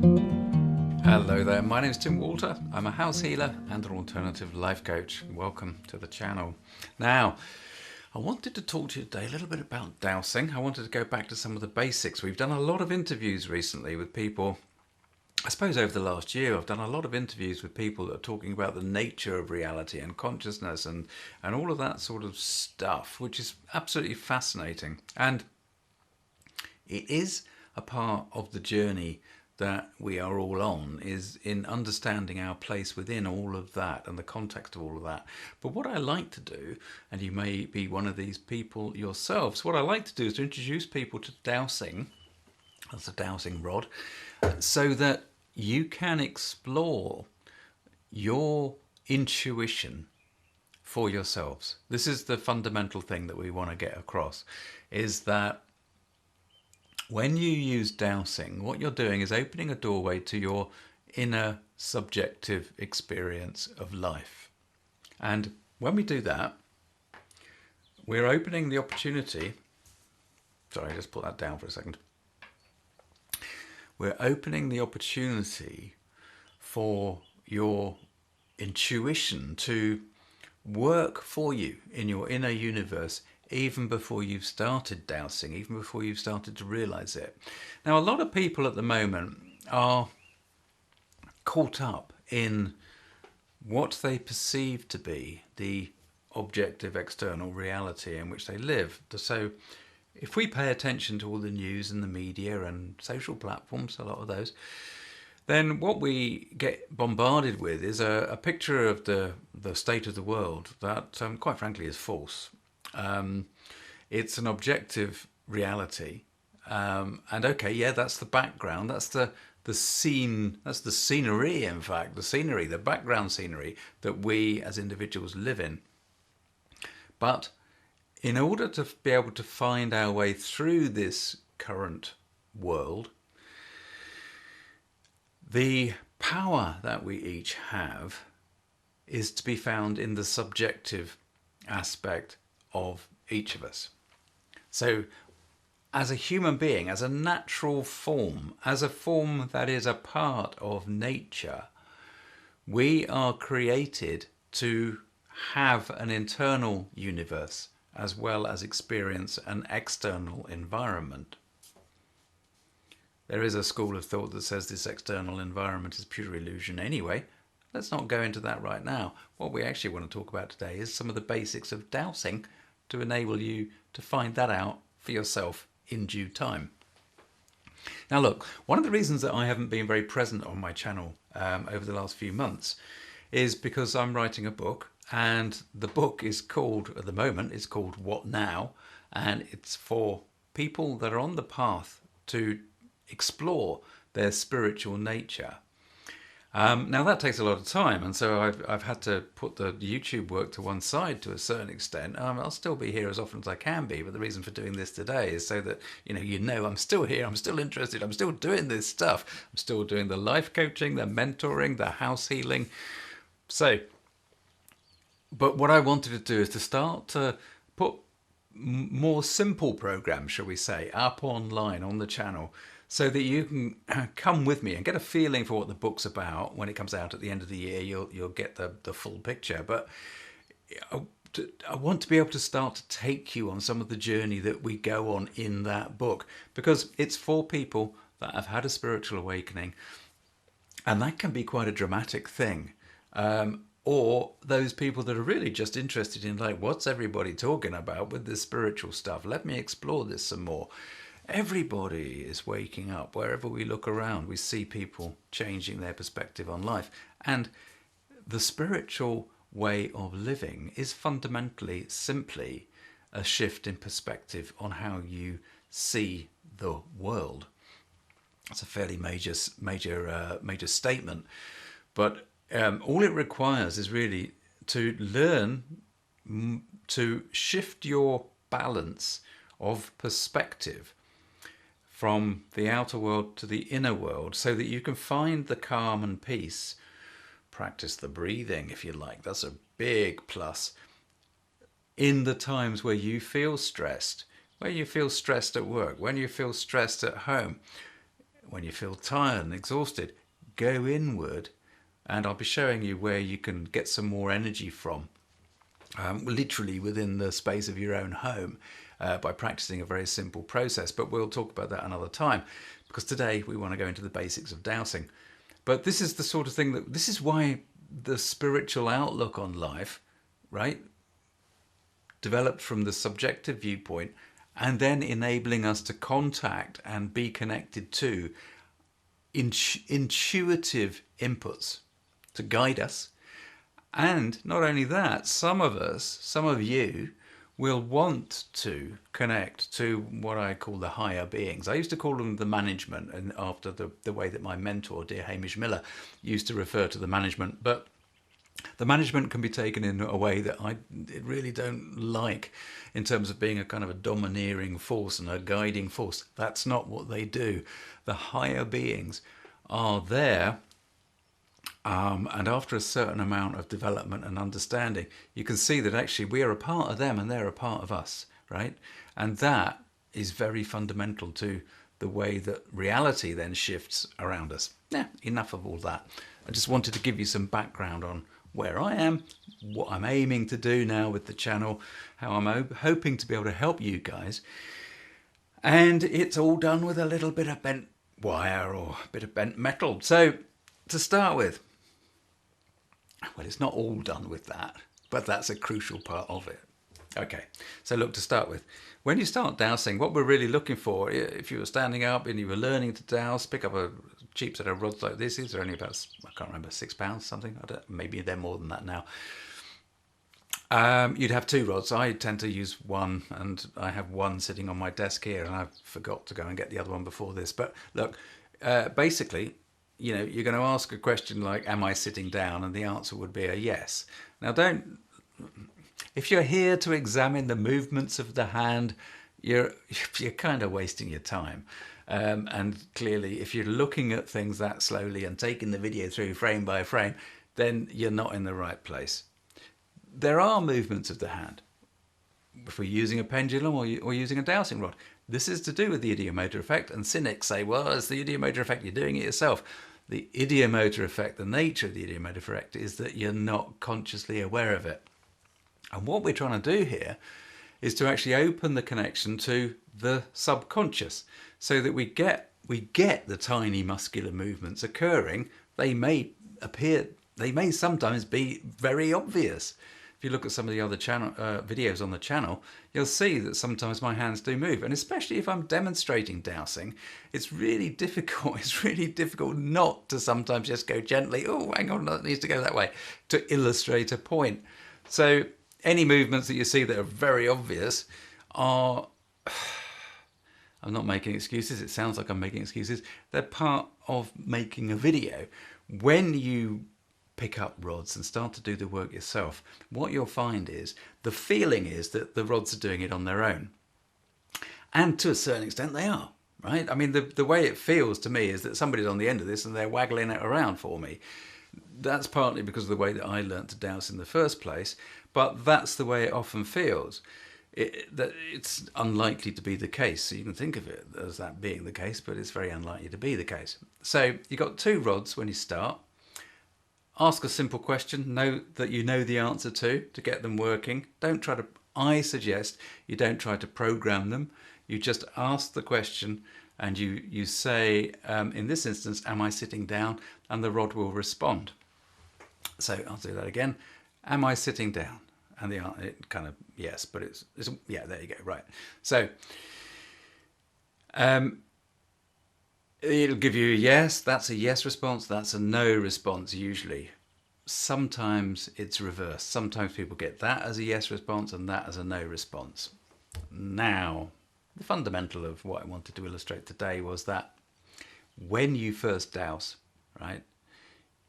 Hello there, my name is Tim Walter. I'm a house healer and an alternative life coach. Welcome to the channel. Now, I wanted to talk to you today a little bit about dowsing. I wanted to go back to some of the basics. We've done a lot of interviews recently with people. I suppose over the last year I've done a lot of interviews with people that are talking about the nature of reality and consciousness and all of that sort of stuff, which is absolutely fascinating. And it is a part of the journey that we are all on, is in understanding our place within all of that and the context of all of that. But what I like to do, and you may be one of these people yourselves, what I like to do is to introduce people to dowsing. That's a dowsing rod, so that you can explore your intuition for yourselves. This is the fundamental thing that we want to get across, is that when you use dowsing, what you're doing is opening a doorway to your inner subjective experience of life. And when we do that, we're opening the opportunity. Sorry, just put that down for a second. We're opening the opportunity for your intuition to work for you in your inner universe even before you've started dowsing, even before you've started to realize it. Now, a lot of people at the moment are caught up in what they perceive to be the objective external reality in which they live. So if we pay attention to all the news and the media and social platforms, a lot of those, then what we get bombarded with is a picture of the state of the world that, quite frankly, is false. It's an objective reality, and okay, yeah, that's the background, that's the scene, that's the scenery, in fact, the scenery, the background scenery that we as individuals live in. But in order to be able to find our way through this current world, the power that we each have is to be found in the subjective aspect of each of us. So as a human being, as a natural form, as a form that is a part of nature, we are created to have an internal universe as well as experience an external environment. There is a school of thought that says this external environment is pure illusion anyway. Let's not go into that right now. What we actually want to talk about today is some of the basics of dowsing to enable you to find that out for yourself in due time. Now look, one of the reasons that I haven't been very present on my channel over the last few months is because I'm writing a book, and the book is called, at the moment, it's called What Now? And it's for people that are on the path to explore their spiritual nature. Now that takes a lot of time, and so I've had to put the YouTube work to one side to a certain extent. I'll still be here as often as I can be, but the reason for doing this today is so that you know I'm still here, I'm still interested, I'm still doing this stuff, I'm still doing the life coaching, the mentoring, the house healing. So, but what I wanted to do is to start to put more simple programs, shall we say, up online on the channel, so that you can come with me and get a feeling for what the book's about. When it comes out at the end of the year, you'll get the full picture. But I want to be able to start to take you on some of the journey that we go on in that book, because it's for people that have had a spiritual awakening, and that can be quite a dramatic thing. Or those people that are really just interested in, like, what's everybody talking about with this spiritual stuff? Let me explore this some more. Everybody is waking up. Wherever we look around, we see people changing their perspective on life. And the spiritual way of living is fundamentally simply a shift in perspective on how you see the world. It's a fairly major statement, but all it requires is really to learn to shift your balance of perspective from the outer world to the inner world, so that you can find the calm and peace. Practice the breathing, if you like. That's a big plus. In the times where you feel stressed at work, when you feel stressed at home, when you feel tired and exhausted, go inward, and I'll be showing you where you can get some more energy from, literally within the space of your own home, by practicing a very simple process. But we'll talk about that another time, because today we want to go into the basics of dowsing. But this is the sort of thing this is why the spiritual outlook on life, right, developed from the subjective viewpoint, and then enabling us to contact and be connected to intuitive inputs to guide us. And not only that, some of you will want to connect to what I call the higher beings. I used to call them the management, and after the way that my mentor, dear Hamish Miller, used to refer to the management. But the management can be taken in a way that I really don't like, in terms of being a kind of a domineering force and a guiding force. That's not what they do. The higher beings are there, and after a certain amount of development and understanding, you can see that actually we are a part of them and they're a part of us, right? And that is very fundamental to the way that reality then shifts around us. Yeah, enough of all that. I just wanted to give you some background on where I am, what I'm aiming to do now with the channel, how I'm hoping to be able to help you guys. And it's all done with a little bit of bent wire or a bit of bent metal. So to start with, well, it's not all done with that, but that's a crucial part of it. Okay, so look, to start with, when you start dowsing, what we're really looking for, if you were standing up and you were learning to douse, pick up a cheap set of rods like this. These are only about, I can't remember, £6, something. Maybe they're more than that now. You'd have two rods. I tend to use one, and I have one sitting on my desk here, and I forgot to go and get the other one before this. But look, basically, you know, you're going to ask a question like, am I sitting down? And the answer would be a yes. Now, if you're here to examine the movements of the hand, you're kind of wasting your time. And clearly, if you're looking at things that slowly and taking the video through frame by frame, then you're not in the right place. There are movements of the hand. If we're using a pendulum or using a dowsing rod, this is to do with the idiomotor effect. And cynics say, well, it's the idiomotor effect, you're doing it yourself. The idiomotor effect, the nature of the idiomotor effect, is that you're not consciously aware of it. And what we're trying to do here is to actually open the connection to the subconscious, so that we get the tiny muscular movements occurring. They may sometimes be very obvious. If you look at some of the other videos on the channel, you'll see that sometimes my hands do move. And especially if I'm demonstrating dowsing, it's really difficult. It's really difficult not to sometimes just go gently, oh, hang on, that needs to go that way, to illustrate a point. So any movements that you see that are very obvious are, I'm not making excuses. It sounds like I'm making excuses. They're part of making a video. When you pick up rods and start to do the work yourself, what you'll find is the feeling is that the rods are doing it on their own. And to a certain extent they are, right? I mean, the way it feels to me is that somebody's on the end of this and they're waggling it around for me. That's partly because of the way that I learned to dowse in the first place, but that's the way it often feels. It's unlikely to be the case. So you can think of it as that being the case, but it's very unlikely to be the case. So you've got two rods when you start. Ask a simple question, know that you know the answer to get them working. I suggest you don't try to program them. You just ask the question and you say, in this instance, am I sitting down? And the rod will respond. So I'll do that again. Am I sitting down? And the answer, it kind of, yes, but it's yeah, there you go, right. So it'll give you a yes, that's a yes response, that's a no response usually. Sometimes it's reversed. Sometimes people get that as a yes response and that as a no response. Now, the fundamental of what I wanted to illustrate today was that when you first dowse, right,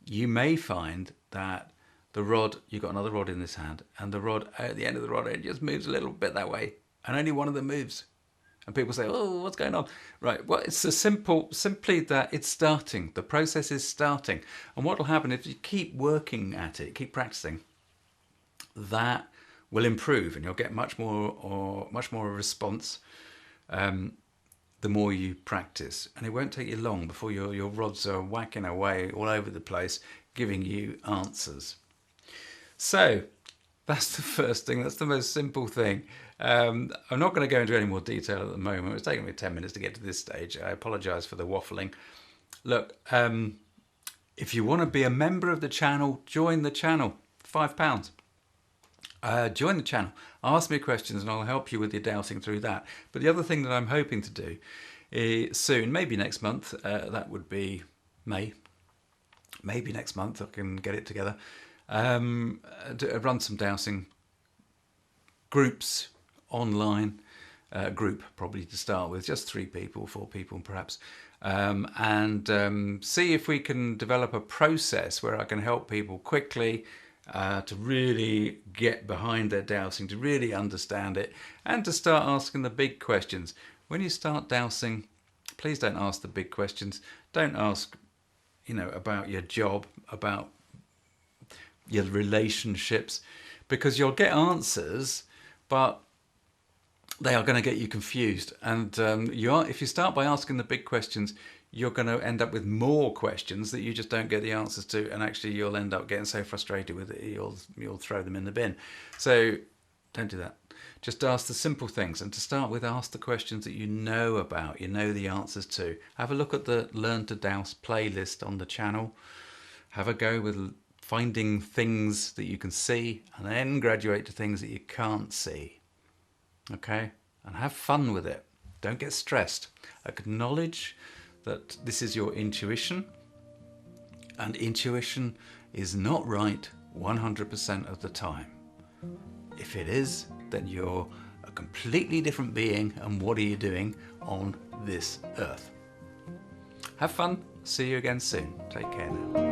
you may find that the rod, you've got another rod in this hand, and the rod at the end of the rod, it just moves a little bit that way, and only one of them moves. And people say, oh, what's going on? Right, well, it's simply that it's starting. The process is starting. And what will happen if you keep working at it, keep practicing, that will improve and you'll get much more response. the more you practice. And it won't take you long before your rods are whacking away all over the place, giving you answers. So that's the first thing. That's the most simple thing. I'm not going to go into any more detail at the moment. It's taken me 10 minutes to get to this stage. I apologise for the waffling. Look, if you want to be a member of the channel, join the channel. £5. Join the channel, ask me questions, and I'll help you with your dowsing through that. But the other thing that I'm hoping to do is soon, maybe next month, that would be May, maybe next month I can get it together, to run some dowsing groups online, group probably to start with, just 3 people, 4 people perhaps, and see if we can develop a process where I can help people quickly to really get behind their dowsing, to really understand it, and to start asking the big questions. When you start dowsing, please don't ask the big questions. Don't ask, about your job, about your relationships, because you'll get answers, but they are going to get you confused. And if you start by asking the big questions, you're going to end up with more questions that you just don't get the answers to, and actually you'll end up getting so frustrated with it you'll throw them in the bin. So don't do that. Just ask the simple things, and to start with, ask the questions that you know about, you know the answers to. Have a look at the Learn to Dowse playlist on the channel. Have a go with finding things that you can see, and then graduate to things that you can't see. Okay? And have fun with it. Don't get stressed. Acknowledge that this is your intuition, and intuition is not right 100% of the time. If it is, then you're a completely different being, and what are you doing on this earth? Have fun. See you again soon. Take care now.